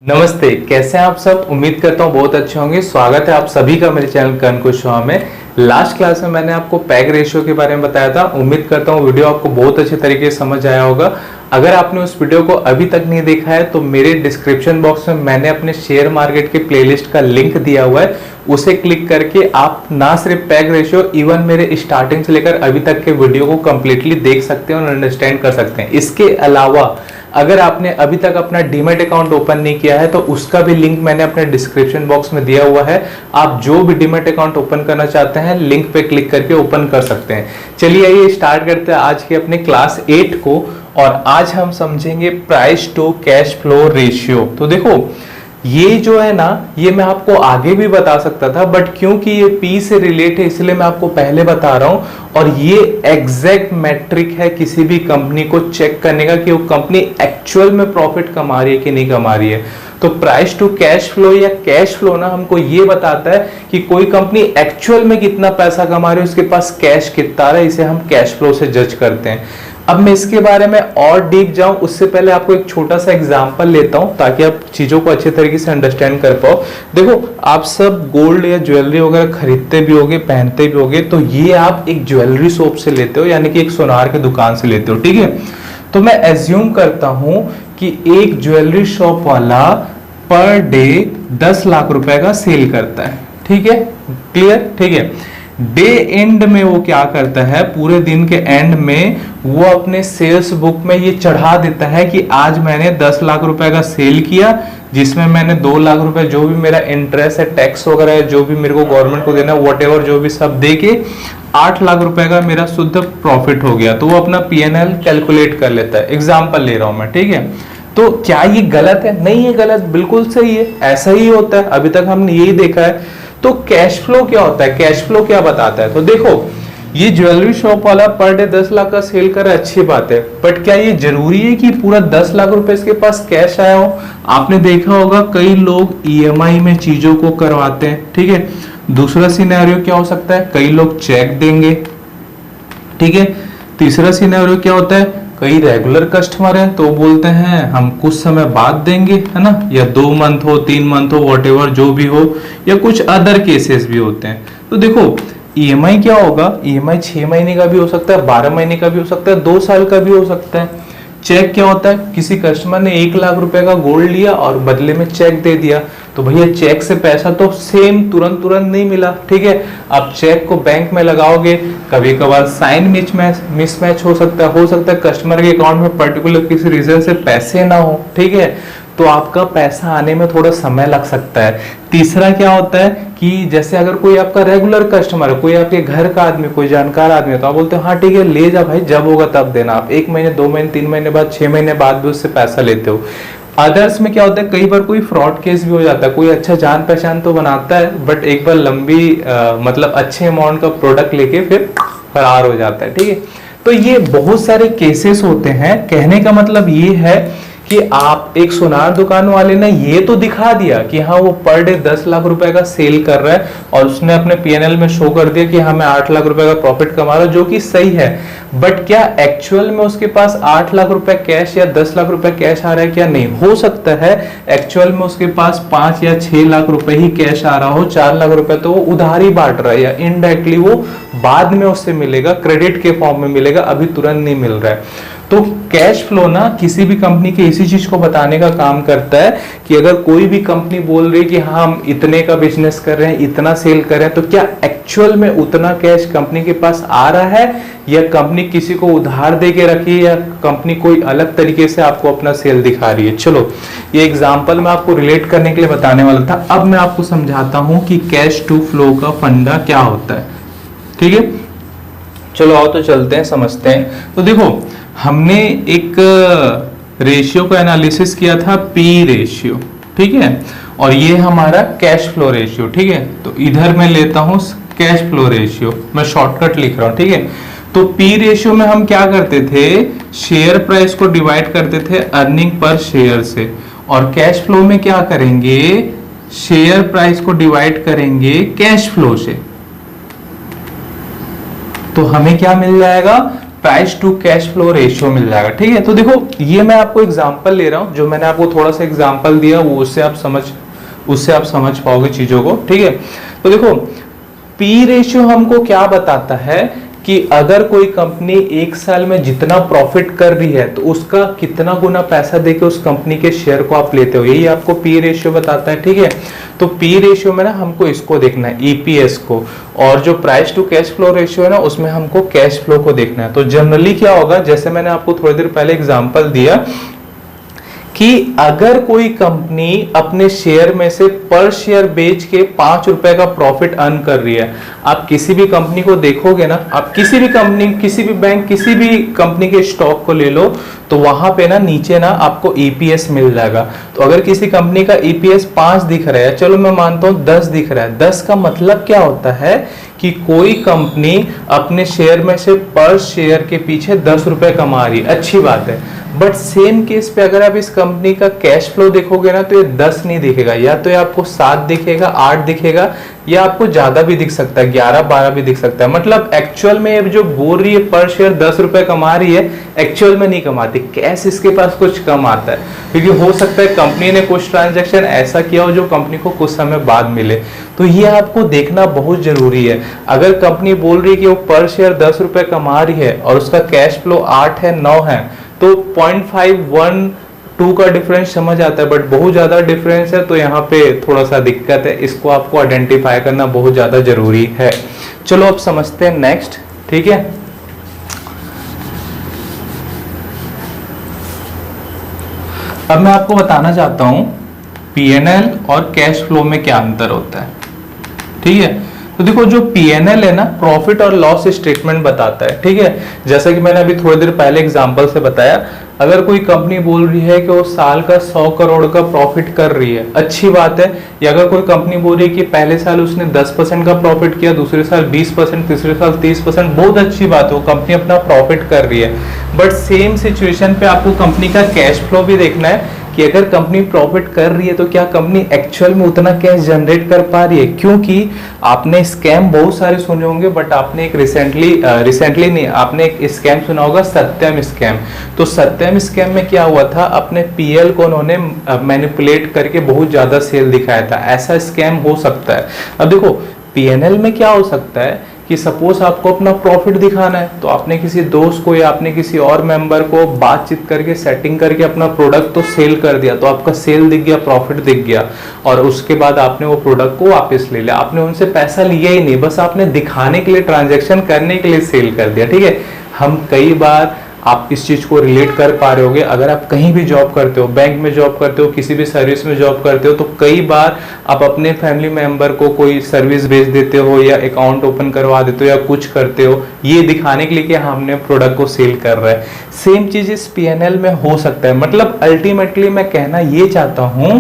नमस्ते, कैसे हैं आप सब। उम्मीद करता हूँ बहुत अच्छे होंगे। स्वागत है आप सभी का मेरे चैनल कर्ण कुशवाहा में। लास्ट क्लास में मैंने आपको पैग रेशियो के बारे में बताया था। उम्मीद करता हूँ वीडियो आपको बहुत अच्छे तरीके से समझ आया होगा। अगर आपने उस वीडियो को अभी तक नहीं देखा है तो मेरे डिस्क्रिप्शन बॉक्स में मैंने अपने शेयर मार्केट के प्लेलिस्ट का लिंक दिया हुआ है, उसे क्लिक करके आप ना सिर्फ पैग रेशियो इवन मेरे स्टार्टिंग से लेकर अभी तक के वीडियो को कंप्लीटली देख सकते हैं और अंडरस्टैंड कर सकते हैं। इसके अलावा अगर आपने अभी तक अपना डीमैट अकाउंट ओपन नहीं किया है तो उसका भी लिंक मैंने अपने डिस्क्रिप्शन बॉक्स में दिया हुआ है। आप जो भी डीमैट अकाउंट ओपन करना चाहते हैं लिंक पे क्लिक करके ओपन कर सकते हैं। चलिए आइए स्टार्ट करते हैं आज के अपने क्लास 8 को। और आज हम समझेंगे price to cash flow ratio. तो देखो ये जो है ना, ये मैं आपको आगे भी बता सकता था, बट क्योंकि ये पी से रिलेट है इसलिए मैं आपको पहले बता रहा हूं। और ये एग्जैक्ट मैट्रिक है किसी भी कंपनी को चेक करने का कि वो कंपनी एक्चुअल में प्रॉफिट कमा रही है कि नहीं कमा रही है। तो प्राइस टू कैश फ्लो या कैश फ्लो ना हमको ये बताता है कि कोई कंपनी एक्चुअल में कितना पैसा कमा रही है, उसके पास कैश कितना आ रहा है, इसे हम कैश फ्लो से जज करते हैं। अब मैं इसके बारे में और डीप जाऊं उससे पहले आपको एक छोटा सा एग्जांपल लेता हूं ताकि आप चीजों को अच्छे तरीके से अंडरस्टैंड कर पाओ। देखो आप सब गोल्ड या ज्वेलरी वगैरह खरीदते भी होगे, पहनते भी होगे, तो ये आप एक ज्वेलरी शॉप से लेते हो, यानी कि एक सोनार की दुकान से लेते हो, ठीक है। तो मैं एज्यूम करता हूं कि एक ज्वेलरी शॉप वाला पर डे 10 लाख रुपए का सेल करता है, ठीक है, क्लियर, ठीक है। डे एंड में वो क्या करता है, पूरे दिन के एंड में वो अपने सेल्स बुक में ये चढ़ा देता है कि आज मैंने 10 लाख रुपए का सेल किया, जिसमें मैंने 2 लाख रुपए जो भी मेरा इंटरेस्ट है, टैक्स वगैरह है, जो भी मेरे को गवर्नमेंट को देना, व्हाटएवर जो भी सब दे के 8 लाख रुपए का मेरा शुद्ध प्रॉफिट हो गया। तो वो अपना पीएनएल कैलकुलेट कर लेता है। एग्जाम्पल ले रहा हूं मैं, ठीक है। तो क्या ये गलत है? नहीं है गलत, बिल्कुल सही है, ऐसा ही होता है, अभी तक हमने यही देखा है। तो कैश फ्लो क्या होता है, कैश फ्लो क्या बताता है? तो देखो ये ज्वेलरी शॉप वाला पर डे 10 लाख का सेल कर रहा है, अच्छी बात है, बट क्या ये जरूरी है कि पूरा 10 लाख रुपए इसके पास कैश आया हो? आपने देखा होगा कई लोग ईएमआई में चीजों को करवाते हैं, ठीक है। दूसरा सिनेरियो क्या हो सकता है, कई लोग चेक देंगे, ठीक है। तीसरा सिनेरियो क्या होता है, कई रेगुलर कस्टमर हैं तो बोलते हैं हम कुछ समय बाद देंगे, है ना, या 2 मंथ हो, 3 मंथ हो, व्हाटएवर जो भी हो, या कुछ अदर केसेस भी होते हैं। तो देखो ईएमआई क्या होगा, ईएमआई 6 महीने का भी हो सकता है, 12 महीने का भी हो सकता है, 2 साल का भी हो सकता है। चेक क्या होता है, किसी कस्टमर ने 1 लाख रुपए का गोल्ड लिया और बदले में चेक दे दिया, तो भैया चेक से पैसा तो सेम तुरंत नहीं मिला, ठीक है। आप चेक को बैंक में लगाओगे, कभी कभार साइन मिसमैच हो सकता है कस्टमर के अकाउंट में पर्टिकुलर किसी रीजन से पैसे ना हो, ठीक है, तो आपका पैसा आने में थोड़ा समय लग सकता है। तीसरा क्या होता है कि जैसे अगर कोई आपका रेगुलर कस्टमर है, कोई आपके घर का आदमी, कोई जानकार आदमी है, तो आप बोलते हो हाँ ठीक है ले जा भाई, जब होगा तब देना। आप 1 महीने, 2 महीने, 3 महीने बाद, 6 महीने बाद भी उससे पैसा लेते हो। अदर्स में क्या होता है, कई बार कोई फ्रॉड केस भी हो जाता है, कोई अच्छा जान पहचान तो बनाता है बट एक बार लंबी मतलब अच्छे अमाउंट का प्रोडक्ट लेके फिर फरार हो जाता है, ठीक है। तो ये बहुत सारे केसेस होते हैं। कहने का मतलब ये है कि आप एक सोनार दुकान वाले ने ये तो दिखा दिया कि हाँ वो पर डे 10 लाख रुपए का सेल कर रहा है और उसने अपने पीएनएल में शो कर दिया कि हाँ मैं 8 लाख रुपए का प्रॉफिट कमा रहा हूं, जो कि सही है। बट क्या एक्चुअल में उसके पास 8 लाख रुपए कैश या 10 लाख रुपए कैश आ रहा है? क्या नहीं हो सकता है एक्चुअल में उसके पास 5 या 6 लाख रुपए ही कैश आ रहा हो, 4 लाख रुपए तो वो उधारी बांट रहा है या इनडायरेक्टली वो बाद में उससे मिलेगा, क्रेडिट के फॉर्म में मिलेगा, अभी तुरंत नहीं मिल रहा है। तो कैश फ्लो ना किसी भी कंपनी के इसी चीज को बताने का काम करता है कि अगर कोई भी कंपनी बोल रही है कि हाँ हम इतने का बिजनेस कर रहे हैं, इतना सेल कर रहे हैं, तो क्या एक्चुअल में उतना कैश कंपनी के पास आ रहा है या कंपनी किसी को उधार दे के रखी है या कंपनी कोई अलग तरीके से आपको अपना सेल दिखा रही है। चलो ये एग्जाम्पल मैं आपको रिलेट करने के लिए बताने वाला था। अब मैं आपको समझाता हूं कि कैश टू फ्लो का फंडा क्या होता है, ठीक है। चलो आओ तो चलते हैं, समझते हैं। तो देखो हमने एक रेशियो का एनालिसिस किया था, पी रेशियो, ठीक है, और ये हमारा कैश फ्लो रेशियो, ठीक है। तो इधर मैं लेता हूं कैश फ्लो रेशियो, मैं शॉर्टकट लिख रहा हूं, ठीक है। तो पी रेशियो में हम क्या करते थे, शेयर प्राइस को डिवाइड करते थे अर्निंग पर शेयर से, और कैश फ्लो में क्या करेंगे, शेयर प्राइस को डिवाइड करेंगे कैश फ्लो से। तो हमें क्या मिल जाएगा, price to cash flow ratio मिल जाएगा। ठीक है, तो देखो ये मैं आपको एग्जांपल ले रहा हूँ, जो मैंने आपको थोड़ा सा एग्जांपल दिया वो उससे आप समझ पाओगे चीजों को। ठीक है, तो देखो पी रेशियो हमको क्या बताता है कि अगर कोई कंपनी एक साल में जितना प्रॉफिट कर रही है तो उसका कितना गुना पैसा देके उस कंपनी के शेयर को आप लेते हो, यही आपको पी रेशियो बताता है। ठीक है, तो पी रेशियो में ना हमको इसको देखना है, ईपीएस को, और जो price to cash flow ratio है ना उसमें हमको कैश फ्लो को देखना है। तो जनरली क्या होगा, जैसे मैंने आपको थोड़ी देर पहले एग्जांपल दिया कि अगर कोई कंपनी अपने शेयर में से पर शेयर बेच के 5 रुपए का प्रॉफिट अर्न कर रही है, आप किसी भी कंपनी को देखोगे ना, आप किसी भी कंपनी, किसी भी बैंक, किसी भी कंपनी के स्टॉक को ले लो तो वहां पे ना नीचे ना आपको ईपीएस मिल जाएगा। तो अगर किसी कंपनी का ईपीएस 5 दिख रहा है, चलो मैं मानता हूं 10 दिख रहा है, 10 का मतलब क्या होता है कि कोई कंपनी अपने शेयर में से पर शेयर के पीछे 10 रुपए कमा रही है, अच्छी बात है। बट सेम केस पे अगर आप इस कंपनी का कैश फ्लो देखोगे ना तो ये 10 नहीं दिखेगा, या तो ये आपको 7 दिखेगा, 8 दिखेगा, या आपको ज्यादा भी दिख सकता है, 11, 12 भी दिख सकता है। मतलब एक्चुअल में ये जो बोल रही है पर शेयर 10 रुपए कमा रही है, एक्चुअल में नहीं कमाती, कैश इसके पास कुछ कम आता है, क्योंकि हो सकता है कंपनी ने कुछ ट्रांजैक्शन ऐसा किया हो जो कंपनी को कुछ समय बाद मिले। तो ये आपको देखना बहुत जरूरी है। अगर कंपनी बोल रही है कि वो पर शेयर 10 रुपए कमा रही है और उसका कैश फ्लो 8 है, 9 है, तो 0.512 का डिफरेंस समझ आता है, बट बहुत ज्यादा डिफरेंस है तो यहाँ पे थोड़ा सा दिक्कत है, इसको आपको आइडेंटिफाई करना बहुत ज्यादा जरूरी है। चलो अब समझते हैं नेक्स्ट। ठीक है, अब मैं आपको बताना चाहता हूं पीएनएल और कैश फ्लो में क्या अंतर होता है। ठीक है, तो देखो जो पीएनएल है ना, प्रॉफिट और लॉस स्टेटमेंट बताता है। ठीक है, जैसा कि मैंने अभी थोड़ी देर पहले एग्जांपल से बताया, अगर कोई कंपनी बोल रही है कि वो साल का 100 करोड़ का प्रॉफिट कर रही है, अच्छी बात है। या अगर कोई कंपनी बोल रही है कि पहले साल उसने 10% का प्रॉफिट किया, दूसरे साल 20%, तीसरे साल 30%, बहुत अच्छी बात है, वो कंपनी अपना प्रॉफिट कर रही है। बट सेम सिचुएशन पे आपको कंपनी का कैश फ्लो भी देखना है कि अगर कंपनी प्रॉफिट कर रही है तो क्या कंपनी एक्चुअल में उतना कैश जनरेट कर पा रही है। क्योंकि आपने स्कैम बहुत सारे सुने होंगे, बट आपने एक रिसेंटली नहीं, आपने एक स्कैम सुना होगा, सत्यम स्कैम। तो सत्यम स्कैम में क्या हुआ था, अपने पीएल को उन्होंने मैनिपुलेट करके बहुत ज्यादा सेल दिखाया था, ऐसा स्कैम हो सकता है। अब देखो पीएनएल में क्या हो सकता है कि सपोज आपको अपना प्रॉफिट दिखाना है, तो आपने किसी दोस्त को या आपने किसी और मेंबर को बातचीत करके सेटिंग करके अपना प्रोडक्ट तो सेल कर दिया, तो आपका सेल दिख गया, प्रॉफिट दिख गया, और उसके बाद आपने वो प्रोडक्ट को वापस ले लिया, आपने उनसे पैसा लिया ही नहीं, बस आपने दिखाने के लिए, ट्रांजैक्शन करने के लिए सेल कर दिया। ठीक है, हम कई बार आप इस चीज को रिलेट कर पा रहे होगे, अगर आप कहीं भी जॉब करते हो, बैंक में जॉब करते हो, किसी भी सर्विस में जॉब करते हो, तो कई बार आप अपने फैमिली मेंबर को कोई सर्विस भेज देते हो या अकाउंट ओपन करवा देते हो या कुछ करते हो, ये दिखाने के लिए कि हमने प्रोडक्ट को सेल कर रहा है। सेम चीज इस पीएनएल में हो सकता है। मतलब अल्टीमेटली मैं कहना ये चाहता हूं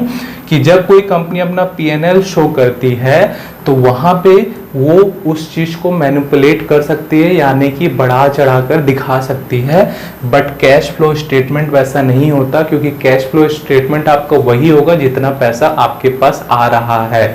कि जब कोई कंपनी अपना पीएनएल शो करती है तो वहां पे वो उस चीज को मैनिपुलेट कर सकती है, यानी कि बढ़ा चढ़ाकर दिखा सकती है। बट कैश फ्लो स्टेटमेंट वैसा नहीं होता, क्योंकि कैश फ्लो स्टेटमेंट आपका वही होगा जितना पैसा आपके पास आ रहा है।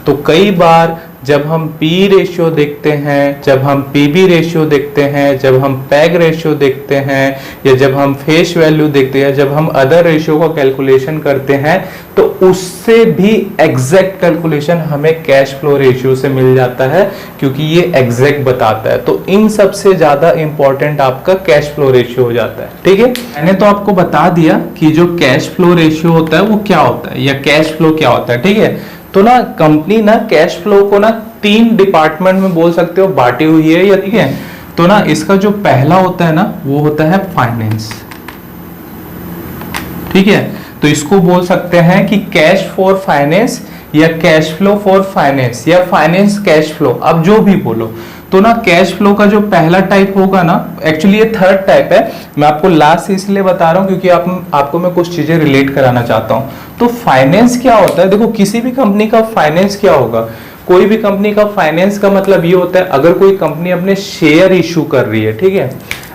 तो कई बार जब हम पी रेशियो देखते हैं, जब हम पीबी रेशियो देखते हैं, जब हम पैग रेशियो देखते हैं, या जब हम फेस वैल्यू देखते हैं, जब हम अदर रेशियो का कैलकुलेशन करते हैं, तो उससे भी एग्जैक्ट कैलकुलेशन हमें कैश फ्लो रेशियो से मिल जाता है, क्योंकि ये एग्जैक्ट बताता है। तो इन सबसे ज्यादा इंपॉर्टेंट आपका कैश फ्लो रेशियो हो जाता है। ठीक है, मैंने तो आपको बता दिया कि जो कैश फ्लो रेशियो होता है वो क्या होता है, या कैश फ्लो क्या होता है। ठीक है, तो ना कंपनी ना कैश फ्लो को ना 3 डिपार्टमेंट में बोल सकते हो बांटी हुई है, या ठीक है। तो ना इसका जो पहला होता है ना वो होता है फाइनेंस। ठीक है, तो इसको बोल सकते हैं कि कैश फॉर फाइनेंस, या कैश फ्लो फॉर फाइनेंस, या फाइनेंस कैश फ्लो, अब जो भी बोलो। तो ना कैश फ्लो का जो पहला टाइप होगा ना, एक्चुअली ये थर्ड टाइप है, मैं आपको लास्ट इसलिए बता रहा हूं क्योंकि आपको मैं कुछ चीजें रिलेट कराना चाहता हूं। तो फाइनेंस क्या होता है, देखो किसी भी कंपनी का फाइनेंस क्या होगा, कोई भी कंपनी का फाइनेंस का मतलब ये होता है, अगर कोई कंपनी अपने शेयर इशू कर रही है, ठीक है,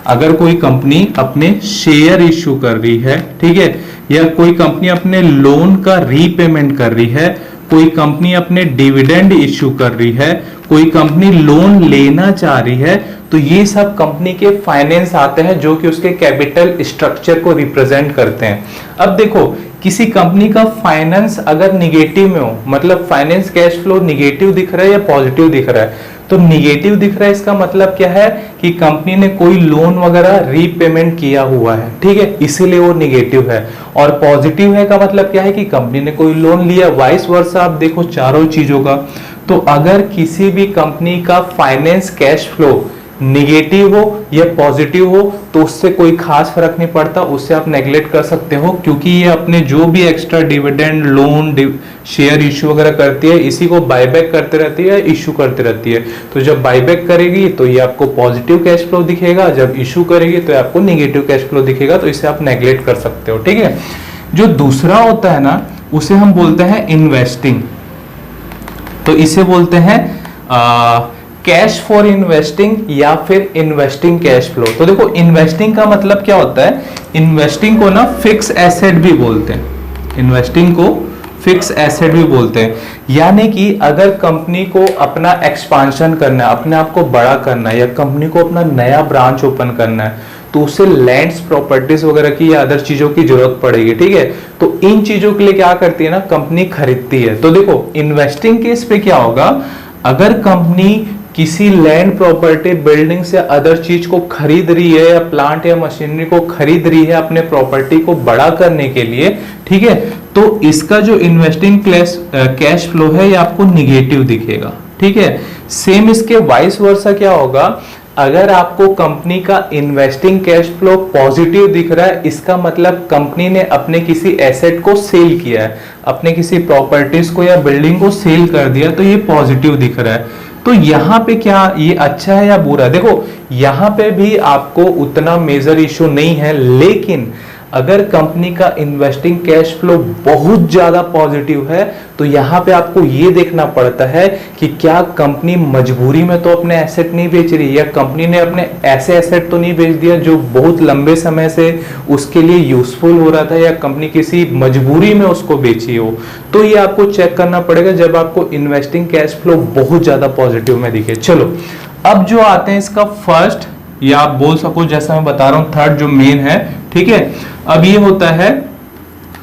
अगर कोई कंपनी अपने शेयर इशू कर रही है, ठीक है, या कोई कंपनी अपने लोन का रीपेमेंट कर रही है, कोई कंपनी अपने डिविडेंड इशू कर रही है, कोई कंपनी लोन लेना चाह रही है तो ये सब कंपनी के फाइनेंस आते हैं जो कि उसके कैपिटल स्ट्रक्चर को रिप्रेजेंट करते हैं। अब देखो किसी कंपनी का फाइनेंस अगर निगेटिव में हो, मतलब फाइनेंस कैश फ्लो निगेटिव दिख रहा है या पॉजिटिव दिख रहा है, तो निगेटिव दिख रहा है इसका मतलब क्या है कि कंपनी ने कोई लोन वगैरह रीपेमेंट किया हुआ है, ठीक है, इसीलिए वो निगेटिव है। और पॉजिटिव है का मतलब क्या है कि कंपनी ने कोई लोन लिया, वाइस वर्सा। आप देखो चारों चीजों का, तो अगर किसी भी कंपनी का फाइनेंस कैश फ्लो निगेटिव हो या पॉजिटिव हो तो उससे कोई खास फर्क नहीं पड़ता, उससे आप नेगलेक्ट कर सकते हो, क्योंकि ये अपने जो भी extra dividend, loan, share issue वगैरह करती है इसी को बायबैक करते रहती है, इश्यू करते रहती है। तो जब बायबैक करेगी तो ये आपको पॉजिटिव कैश फ्लो दिखेगा, जब इश्यू करेगी तो आपको निगेटिव कैश फ्लो दिखेगा, तो इसे आप नेगलेक्ट कर सकते हो, ठीक है। जो दूसरा होता है ना उसे हम बोलते हैं इन्वेस्टिंग, तो इसे बोलते हैं कैश फॉर इन्वेस्टिंग या फिर इन्वेस्टिंग कैश फ्लो। तो देखो इन्वेस्टिंग का मतलब क्या होता है, इन्वेस्टिंग को ना फिक्स एसेट भी बोलते हैं, इन्वेस्टिंग को फिक्स एसेट भी बोलते हैं। यानी कि अगर कंपनी को अपना एक्सपांशन करना है, अपने आप को बड़ा करना है, या कंपनी को अपना नया ब्रांच ओपन करना है, तो उसे लैंड्स, प्रॉपर्टीज वगैरह की या अदर चीजों की जरूरत पड़ेगी, ठीक है। तो इन चीजों के लिए क्या करती है ना कंपनी, खरीदती है। तो देखो इन्वेस्टिंग केस पे क्या होगा, अगर कंपनी किसी लैंड, प्रॉपर्टी, बिल्डिंग से अदर चीज को खरीद रही है या प्लांट या मशीनरी को खरीद रही है अपने प्रॉपर्टी को बड़ा करने के लिए, ठीक है, तो इसका जो इन्वेस्टिंग कैश फ्लो है ये आपको निगेटिव दिखेगा, ठीक है। सेम इसके वाइस वर्सा क्या होगा, अगर आपको कंपनी का इन्वेस्टिंग कैश फ्लो पॉजिटिव दिख रहा है, इसका मतलब कंपनी ने अपने किसी एसेट को सेल किया है, अपने किसी प्रॉपर्टीज को या बिल्डिंग को सेल कर दिया, तो ये पॉजिटिव दिख रहा है। तो यहाँ पे क्या ये अच्छा है या बुरा, देखो यहाँ पे भी आपको उतना मेजर इशू नहीं है, लेकिन अगर कंपनी का इन्वेस्टिंग कैश फ्लो बहुत ज्यादा पॉजिटिव है तो यहाँ पे आपको ये देखना पड़ता है कि क्या कंपनी मजबूरी में तो अपने एसेट नहीं बेच रही, या कंपनी ने अपने ऐसे एसेट तो नहीं बेच दिया जो बहुत लंबे समय से उसके लिए यूजफुल हो रहा था, या कंपनी किसी मजबूरी में उसको बेची हो। तो ये आपको चेक करना पड़ेगा जब आपको इन्वेस्टिंग कैश फ्लो बहुत ज्यादा पॉजिटिव में दिखे। चलो अब जो आते हैं इसका फर्स्ट, या आप बोल सको जैसा मैं बता रहा हूं थर्ड जो मेन है, ठीक है। अब ये होता है,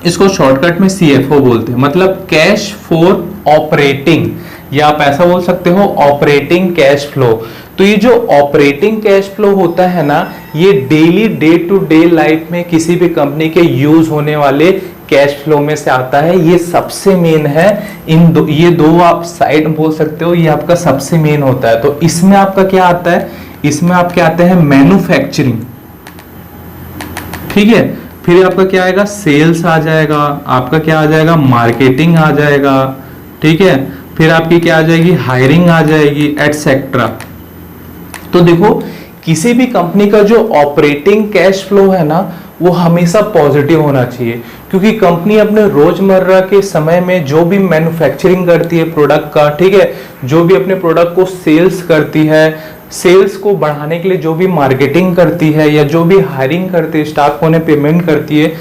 इसको शॉर्टकट में CFO बोलते हैं, मतलब कैश फॉर ऑपरेटिंग, या आप ऐसा बोल सकते हो ऑपरेटिंग कैश फ्लो। तो ये जो ऑपरेटिंग कैश फ्लो होता है ना, ये daily day to day life में किसी भी कंपनी के यूज होने वाले कैश फ्लो में से आता है, ये सबसे मेन है। ये दो आप साइड बोल सकते हो, ये आपका सबसे मेन होता है। तो इसमें आपका क्या आता है, इसमें आपके आते हैं मैन्युफैक्चरिंग, ठीक है, फिर आपका क्या आएगा, सेल्स आ जाएगा, आपका क्या आ जाएगा, मार्केटिंग आ जाएगा, ठीक है, फिर आपकी क्या आ जाएगी, हायरिंग आ जाएगी, एटसेट्रा। तो देखो किसी भी कंपनी का जो ऑपरेटिंग कैश फ्लो है ना वो हमेशा पॉजिटिव होना चाहिए, क्योंकि कंपनी अपने रोजमर्रा के समय में जो भी मैन्युफैक्चरिंग करती है प्रोडक्ट का, ठीक है, जो भी अपने प्रोडक्ट को सेल्स करती है, सेल्स को बढ़ाने के लिए जो भी मार्केटिंग करती है, या जो भी हायरिंग करती है, स्टाफ को उन्हें पेमेंट करती है,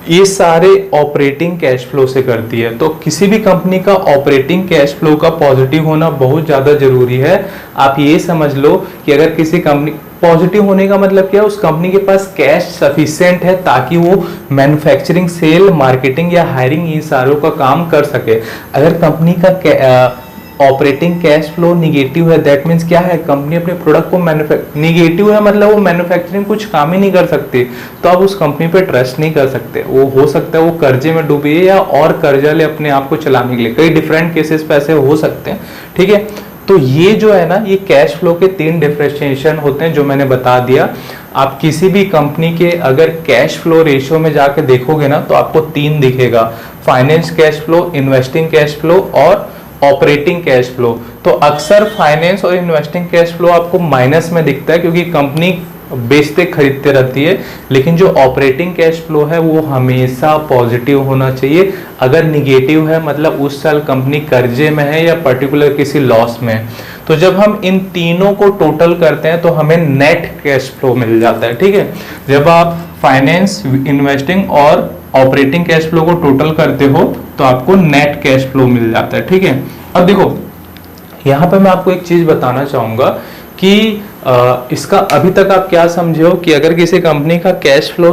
ये सारे ऑपरेटिंग कैश फ्लो से करती है। तो किसी भी कंपनी का ऑपरेटिंग कैश फ्लो का पॉजिटिव होना बहुत ज्यादा जरूरी है। आप ये समझ लो कि अगर किसी कंपनी पॉजिटिव होने का मतलब क्या है, उस कंपनी के पास कैश सफिशिएंट है ताकि वो मैन्युफैक्चरिंग, सेल, मार्केटिंग या हायरिंग इन सारों का काम कर सके। अगर कंपनी का ऑपरेटिंग कैश फ्लो निगेटिव है, दैट मीन्स क्या है, कंपनी अपने प्रोडक्ट को निगेटिव है, मतलब वो मैन्युफैक्चरिंग कुछ काम ही नहीं कर सकती, तो आप उस कंपनी पे ट्रस्ट नहीं कर सकते। वो हो सकता है वो कर्जे में डूबी है या और कर्जा ले अपने आप को चलाने के लिए, कई डिफरेंट केसेस पे ऐसे हो सकते हैं, ठीक है। तो ये जो है ना, ये कैश फ्लो के 3 डिफरेंशिएशन होते हैं जो मैंने बता दिया। आप किसी भी कंपनी के अगर कैश फ्लो रेशियो में जाके देखोगे ना तो आपको 3 दिखेगा, finance cash flow, investing cash flow और ऑपरेटिंग कैश फ्लो। तो अक्सर फाइनेंस और इन्वेस्टिंग कैश फ्लो आपको माइनस में दिखता है क्योंकि कंपनी बेचते खरीदते रहती है, लेकिन जो ऑपरेटिंग कैश फ्लो है वो हमेशा पॉजिटिव होना चाहिए। अगर निगेटिव है मतलब उस साल कंपनी कर्जे में है या पर्टिकुलर किसी लॉस में है। तो जब हम इन तीनों को टोटल करते हैं तो हमें नेट कैश फ्लो मिल जाता है, ठीक है। जब आप फाइनेंस, इन्वेस्टिंग और ऑपरेटिंग कैश फ्लो को टोटल करते हो तो आपको नेट कैश फ्लो मिल जाता है, ठीक है। अब देखो यहाँ पे मैं आपको एक चीज बताना चाहूंगा कि इसका अभी तक आप क्या समझे हो कि अगर किसी कंपनी का कैश फ्लो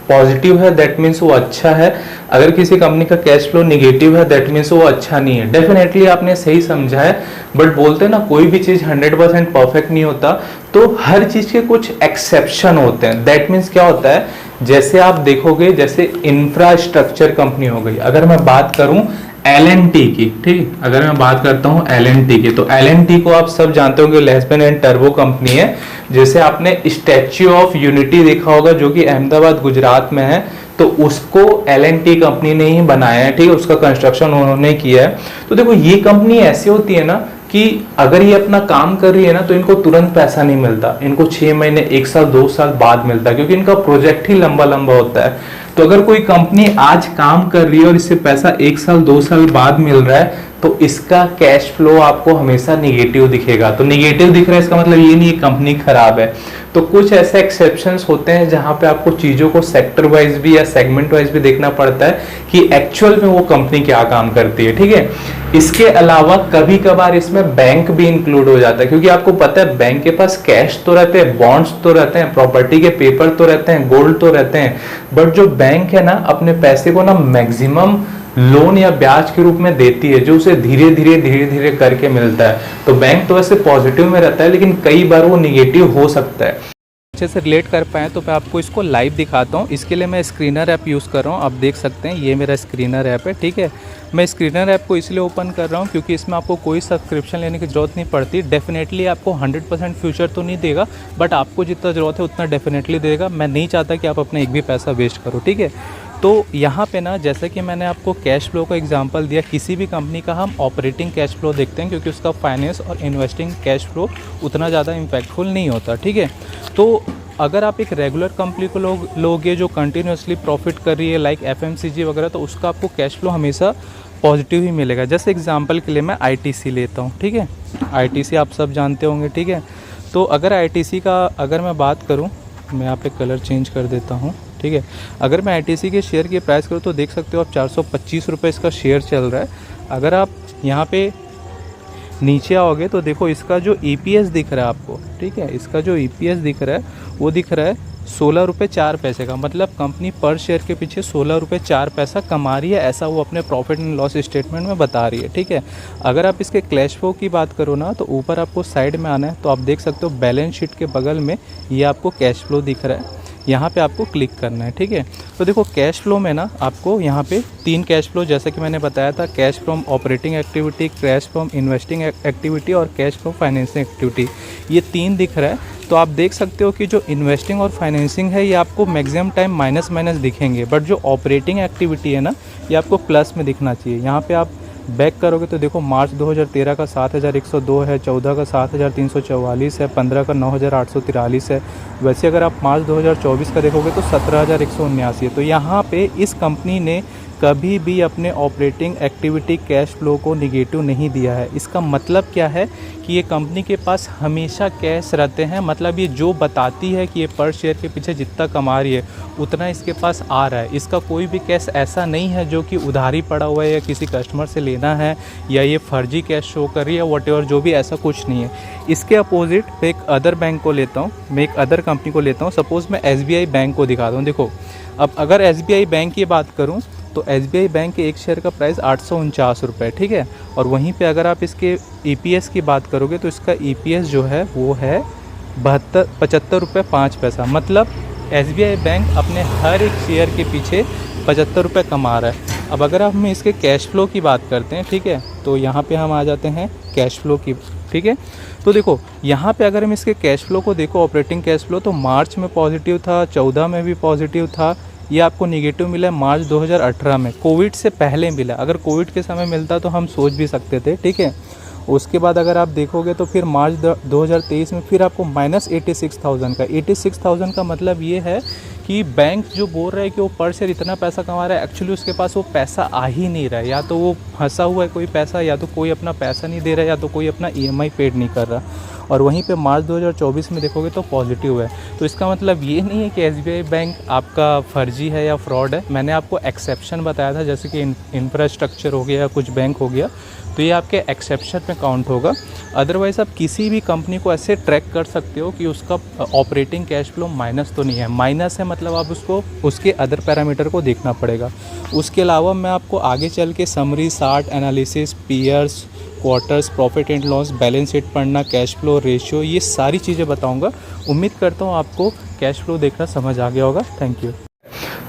पॉजिटिव है दैट मीन्स वो अच्छा है, अगर किसी कंपनी का कैश फ्लो निगेटिव है दैट मीन्स वो अच्छा नहीं है। डेफिनेटली आपने सही समझा है, बट बोलते हैं ना कोई भी चीज 100% परफेक्ट नहीं होता, तो हर चीज के कुछ एक्सेप्शन होते हैं। दैट मीन्स क्या होता है, जैसे आप देखोगे, जैसे इंफ्रास्ट्रक्चर कंपनी हो गई, अगर मैं बात करूं L&T की, ठीक, अगर मैं बात करता हूं L&T की, तो L&T को आप सब जानते होंगे लेस्बियन एंड टर्बो कंपनी है। जैसे आपने स्टैच्यू ऑफ यूनिटी देखा होगा जो कि अहमदाबाद गुजरात में है, तो उसको L&T कंपनी ने ही बनाया है, ठीक है, उसका कंस्ट्रक्शन उन्होंने किया है। तो देखो ये कंपनी ऐसी होती है ना कि अगर ये अपना काम कर रही है ना तो इनको तुरंत पैसा नहीं मिलता, इनको 6 महीने 1 साल 2 साल बाद मिलता है, क्योंकि इनका प्रोजेक्ट ही लंबा लंबा होता है। तो अगर कोई कंपनी आज काम कर रही है और इससे पैसा 1 साल 2 साल बाद मिल रहा है तो इसका कैश फ्लो आपको हमेशा निगेटिव दिखेगा। तो निगेटिव दिख रहा है इसका मतलब ये नहीं है कंपनी खराब है। तो कुछ ऐसे एक्सेप्शंस होते हैं जहां पे आपको चीजों को सेक्टर वाइज भी या सेगमेंट वाइज भी देखना पड़ता है कि एक्चुअल में वो कंपनी क्या काम करती है, ठीक है। इसके अलावा कभी कभार इसमें बैंक भी इंक्लूड हो जाता है, क्योंकि आपको पता है बैंक के पास कैश तो रहते हैं, बॉन्ड्स तो रहते हैं, प्रॉपर्टी के पेपर तो रहते हैं, गोल्ड तो रहते हैं, बट जो बैंक है ना अपने पैसे को ना मैक्सिमम लोन या ब्याज के रूप में देती है, जो उसे धीरे धीरे करके मिलता है। तो बैंक तो वैसे पॉजिटिव में रहता है, लेकिन कई बार वो निगेटिव हो सकता है। अच्छे से रिलेट कर पाए तो मैं आपको इसको लाइव दिखाता हूँ। इसके लिए मैं स्क्रीनर ऐप यूज़ कर रहा हूँ, आप देख सकते हैं ये मेरा स्क्रीनर ऐप है, ठीक है। मैं स्क्रीनर ऐप को इसलिए ओपन कर रहा हूँ क्योंकि इसमें आपको कोई सब्सक्रिप्शन लेने की ज़रूरत नहीं पड़ती। डेफिनेटली आपको 100% फ्यूचर तो नहीं देगा, बट आपको जितना ज़रूरत है उतना डेफिनेटली देगा। मैं नहीं चाहता कि आप अपना एक भी पैसा वेस्ट करो, ठीक है। तो यहाँ पे ना जैसे कि मैंने आपको कैश फ्लो का एग्जांपल दिया, किसी भी कंपनी का हम ऑपरेटिंग कैश फ्लो देखते हैं क्योंकि उसका फाइनेंस और इन्वेस्टिंग कैश फ्लो उतना ज़्यादा इम्पैक्टफुल नहीं होता, ठीक है। तो अगर आप एक रेगुलर कंपनी को लोगे जो कंटिन्यूसली प्रॉफिट कर रही है लाइक FMCG वगैरह, तो उसका आपको कैश फ्लो हमेशा पॉजिटिव ही मिलेगा। जैसे एग्जांपल के लिए मैं ITC लेता हूँ, ठीक है। ITC आप सब जानते होंगे, ठीक है। तो अगर ITC का अगर मैं बात करूँ, मैं यहाँ पे कलर चेंज कर देता हूँ, ठीक है। अगर मैं ITC के शेयर की प्राइस करूँ तो देख सकते हो आप 425 रुपये इसका शेयर चल रहा है। अगर आप यहाँ पे नीचे आओगे तो देखो इसका जो EPS दिख रहा है आपको, ठीक है, इसका जो EPS दिख रहा है वो दिख रहा है 16 रुपये 4 पैसे का। मतलब कंपनी पर शेयर के पीछे 16 रुपये 4 पैसा कमा रही है, ऐसा वो अपने प्रॉफिट एंड लॉस स्टेटमेंट में बता रही है, ठीक है। अगर आप इसके कैश फ्लो की बात करो ना तो ऊपर आपको साइड में आना है, तो आप देख सकते हो बैलेंस शीट के बगल में ये आपको कैश फ्लो दिख रहा है, यहाँ पे आपको क्लिक करना है, ठीक है। तो देखो कैश फ्लो में ना आपको यहाँ पे 3 कैश फ्लो, जैसे कि मैंने बताया था, cash from operating activity, cash from investing activity और कैश फ्रॉम फाइनेंसिंग एक्टिविटी, ये 3 दिख रहा है। तो आप देख सकते हो कि जो इन्वेस्टिंग और फाइनेंसिंग है ये आपको मैक्सिमम टाइम माइनस दिखेंगे, बट जो ऑपरेटिंग एक्टिविटी है ना ये आपको प्लस में दिखना चाहिए। यहाँ पे आप बैक करोगे तो देखो मार्च 2013 का 7102 है, 14 का 7344 है, 15 का 9843 है। वैसे अगर आप मार्च 2024 का देखोगे तो 17179 है। तो यहाँ पे इस कंपनी ने कभी भी अपने ऑपरेटिंग एक्टिविटी कैश फ्लो को निगेटिव नहीं दिया है। इसका मतलब क्या है कि ये कंपनी के पास हमेशा कैश रहते हैं, मतलब ये जो बताती है कि ये पर शेयर के पीछे जितना कमा रही है उतना इसके पास आ रहा है। इसका कोई भी कैश ऐसा नहीं है जो कि उधारी पड़ा हुआ है या किसी कस्टमर से लेना है या ये फर्जी कैश शो कर रही है, वॉटेवर, जो भी, ऐसा कुछ नहीं है। इसके अपोजिट मैं एक अदर बैंक को लेता हूँ, मैं एक अदर कंपनी को लेता हूँ। सपोज़ मैं SBI बैंक को दिखाता हूँ। देखो अब अगर SBI बैंक की बात करूँ तो SBI बैंक के एक शेयर का प्राइस 849 रुपये, ठीक है। और वहीं पे अगर आप इसके EPS की बात करोगे तो इसका EPS जो है वो है 75 रुपये 5 पैसा। मतलब SBI बैंक अपने हर एक शेयर के पीछे 75 रुपये कमा रहा है। अब अगर हम इसके कैश फ्लो की बात करते हैं, ठीक है, तो यहाँ पे हम आ जाते हैं कैश फ्लो की, ठीक है। तो देखो यहाँ पे अगर हम इसके कैश फ्लो को देखो, ऑपरेटिंग कैश फ्लो, तो मार्च में पॉजिटिव था, 14 में भी पॉजिटिव था, ये आपको निगेटिव मिला मार्च 2018 में, कोविड से पहले मिला। अगर कोविड के समय मिलता तो हम सोच भी सकते थे, ठीक है। उसके बाद अगर आप देखोगे तो फिर मार्च 2023 में फिर आपको -86,000 का, 86,000 का मतलब ये है कि बैंक जो बोल रहा है कि वो पर शेयर इतना पैसा कमा रहा है, एक्चुअली उसके पास वो पैसा आ ही नहीं रहा है। या तो वो फंसा हुआ है कोई पैसा, या तो कोई अपना पैसा नहीं दे रहा है, या तो कोई अपना EMI पेड नहीं कर रहा। और वहीं पे मार्च 2024 में देखोगे तो पॉजिटिव है। तो इसका मतलब ये नहीं है कि SBI बैंक आपका फर्जी है या फ्रॉड है। मैंने आपको एक्सेप्शन बताया था, जैसे कि इंफ्रास्ट्रक्चर हो गया या कुछ बैंक हो गया, तो ये आपके एक्सेप्शन में काउंट होगा। अदरवाइज़ आप किसी भी कंपनी को ऐसे ट्रैक कर सकते हो कि उसका ऑपरेटिंग कैश फ्लो माइनस तो नहीं है। माइनस है मतलब आप उसको उसके अदर पैरामीटर को देखना पड़ेगा। उसके अलावा मैं आपको आगे चल के summary, chart analysis, peers, quarters, profit and loss, balance sheet पढ़ना, कैश फ्लो रेशियो, ये सारी चीज़ें बताऊंगा। उम्मीद करता हूँ आपको कैश फ्लो देखना समझ आ गया होगा। Thank you.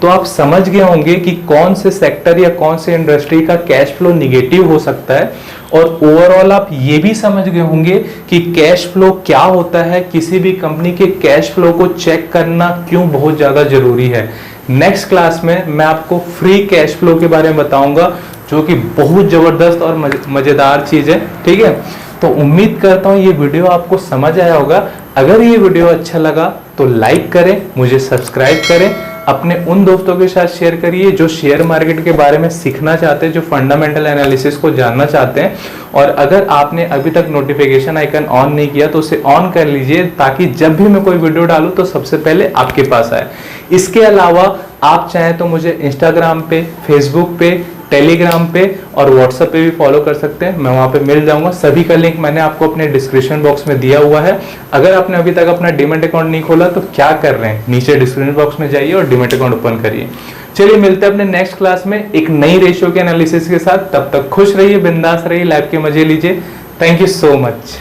तो आप समझ गए होंगे कि कौन से सेक्टर या कौन से इंडस्ट्री का कैश फ्लो निगेटिव हो सकता है, और ओवरऑल आप ये भी समझ गए होंगे कि कैश फ्लो क्या होता है, किसी भी कंपनी के कैश फ्लो को चेक करना क्यों बहुत ज़्यादा जरूरी है। नेक्स्ट क्लास में मैं आपको फ्री कैश फ्लो के बारे में बताऊंगा, जो कि बहुत ज़बरदस्त और मज़ेदार चीज़ है। ठीक है, तो उम्मीद करता हूँ ये वीडियो आपको समझ आया होगा। अगर ये वीडियो अच्छा लगा तो लाइक करें, मुझे सब्सक्राइब करें, अपने उन दोस्तों के साथ शेयर करिए जो शेयर मार्केट के बारे में सीखना चाहते हैं, जो फंडामेंटल एनालिसिस को जानना चाहते हैं। और अगर आपने अभी तक नोटिफिकेशन आइकन ऑन नहीं किया तो उसे ऑन कर लीजिए, ताकि जब भी मैं कोई वीडियो डालूं तो सबसे पहले आपके पास आए। इसके अलावा आप चाहें तो मुझे इंस्टाग्राम पे, फेसबुक पे, टेलीग्राम पे और व्हाट्सएप पे भी फॉलो कर सकते हैं। मैं वहां पे मिल जाऊंगा। सभी का लिंक मैंने आपको अपने डिस्क्रिप्शन बॉक्स में दिया हुआ है। अगर आपने अभी तक अपना डीमैट अकाउंट नहीं खोला तो क्या कर रहे हैं, नीचे डिस्क्रिप्शन बॉक्स में जाइए और डीमैट अकाउंट ओपन करिए। चलिए मिलते हैं अपने नेक्स्ट क्लास में एक नई रेशियो के एनालिसिस के साथ। तब तक खुश रहिए, बिंदास रहिए, लाइफ के मजे लीजिए। Thank you so much.